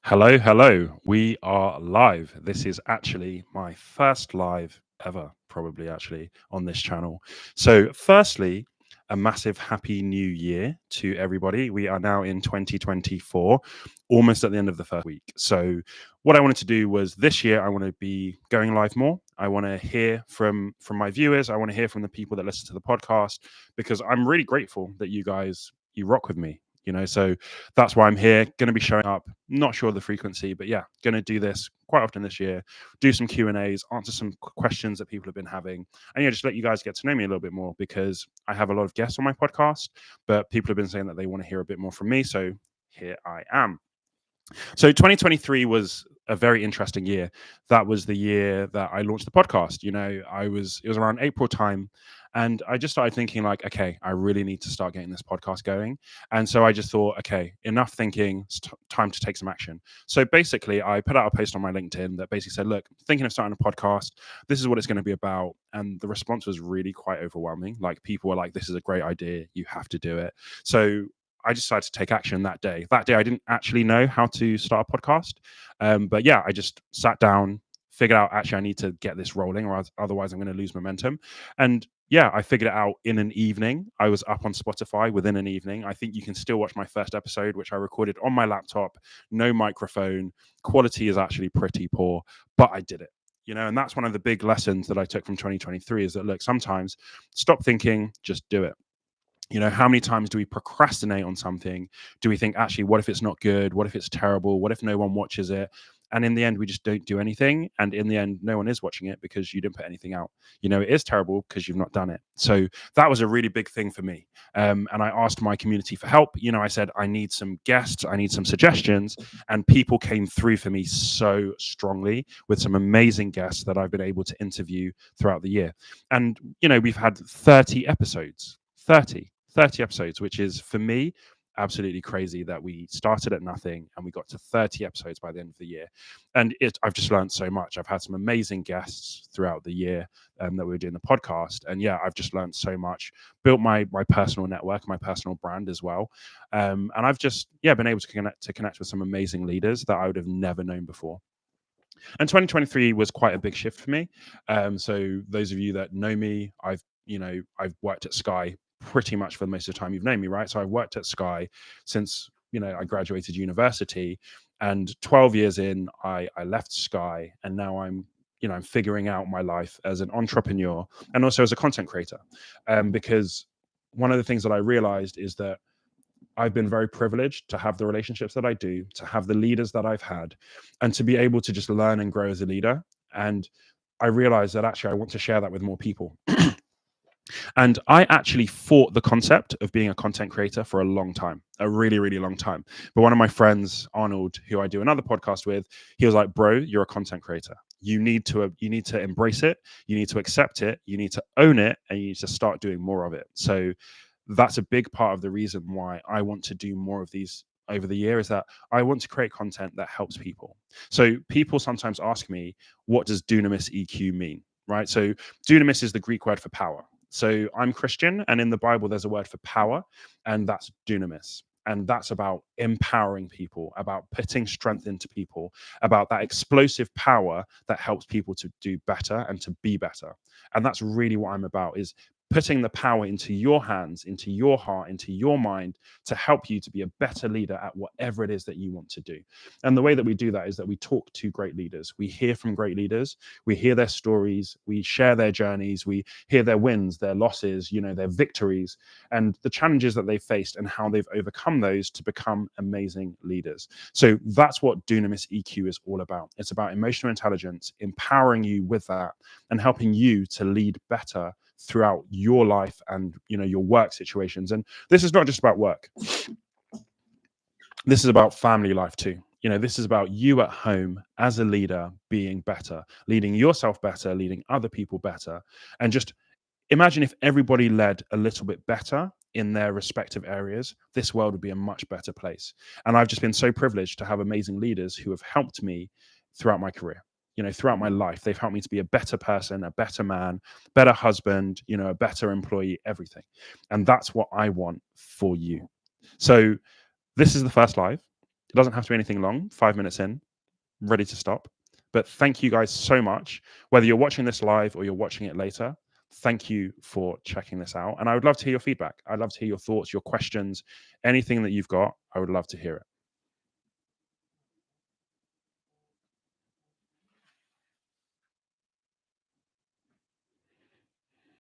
Hello, hello. We are live. This is actually my first live ever, probably actually, on this channel. So, firstly, a massive happy new year to everybody. We are now in 2024, almost at the end of the first week. So, what I wanted to do was this year, I want to be going live more. I want to hear from my viewers. I want to hear from the people that listen to the podcast because I'm really grateful that you rock with me. So that's why I'm here. Going to be showing up. Not sure of the frequency, but yeah, going to do this quite often this year. Do some Q&As, answer some questions that people have been having, and yeah, just let you guys get to know me a little bit more because I have a lot of guests on my podcast, but people have been saying that they want to hear a bit more from me. So here I am. So 2023 was a very interesting year. That was the year that I launched the podcast. It was around April time, and I just started thinking like, okay, I really need to start getting this podcast going. And so I just thought, okay, enough thinking, it's time to take some action. So basically, I put out a post on my LinkedIn that basically said, look, thinking of starting a podcast. This is what it's going to be about. And the response was really quite overwhelming. Like people were like, this is a great idea. You have to do it. So I decided to take action that day. That day, I didn't actually know how to start a podcast. But yeah, I just sat down, figured out actually I need to get this rolling or otherwise I'm going to lose momentum. And yeah, I figured it out in an evening. I was up on Spotify within an evening. I think you can still watch my first episode, which I recorded on my laptop, no microphone. Quality is actually pretty poor, but I did it. And that's one of the big lessons that I took from 2023 is that, look, sometimes stop thinking, just do it. How many times do we procrastinate on something? Do we think, actually, what if it's not good? What if it's terrible? What if no one watches it? And in the end, we just don't do anything. And in the end, no one is watching it because you didn't put anything out. It is terrible because you've not done it. So that was a really big thing for me. And I asked my community for help. I said, I need some guests, I need some suggestions. And people came through for me so strongly with some amazing guests that I've been able to interview throughout the year. And, we've had 30 episodes. 30 episodes, which is for me absolutely crazy that we started at nothing and we got to 30 episodes by the end of the year. And I've just learned so much. I've had some amazing guests throughout the year that we were doing the podcast. And yeah, I've just learned so much, built my personal network, my personal brand as well. And I've just, been able to connect with some amazing leaders that I would have never known before. And 2023 was quite a big shift for me. So those of you that know me, I've worked at Sky pretty much for most of the time you've known me, right? So I've worked at Sky since I graduated university, and 12 years in, I left Sky, and now I'm figuring out my life as an entrepreneur and also as a content creator, because one of the things that I realized is that I've been very privileged to have the relationships that I do, to have the leaders that I've had, and to be able to just learn and grow as a leader. And I realized that actually I want to share that with more people. And I actually fought the concept of being a content creator for a long time, a really, really long time. But one of my friends, Arnold, who I do another podcast with, he was like, bro, you're a content creator. You need to embrace it. You need to accept it. You need to own it, and you need to start doing more of it. So that's a big part of the reason why I want to do more of these over the year, is that I want to create content that helps people. So people sometimes ask me, what does dunamis EQ mean? Right? So dunamis is the Greek word for power. So I'm Christian, and in the Bible, there's a word for power, and that's dunamis. And that's about empowering people, about putting strength into people, about that explosive power that helps people to do better and to be better. And that's really what I'm about, is putting the power into your hands, into your heart, into your mind, to help you to be a better leader at whatever it is that you want to do. And the way that we do that is that we talk to great leaders. We hear from great leaders. We hear their stories. We share their journeys. We hear their wins, their losses, their victories, and the challenges that they've faced and how they've overcome those to become amazing leaders. So that's what Dunamis EQ is all about. It's about emotional intelligence, empowering you with that and helping you to lead better throughout your life and your work situations. And this is not just about work. This is about family life too. This is about you at home as a leader being better, leading yourself better, leading other people better. And just imagine if everybody led a little bit better in their respective areas, this world would be a much better place. And I've just been so privileged to have amazing leaders who have helped me throughout my career. Throughout my life, they've helped me to be a better person, a better man, better husband, a better employee, everything. And that's what I want for you. So this is the first live. It doesn't have to be anything long, 5 minutes in, ready to stop. But thank you guys so much. Whether you're watching this live or you're watching it later, thank you for checking this out. And I would love to hear your feedback. I'd love to hear your thoughts, your questions, anything that you've got. I would love to hear it.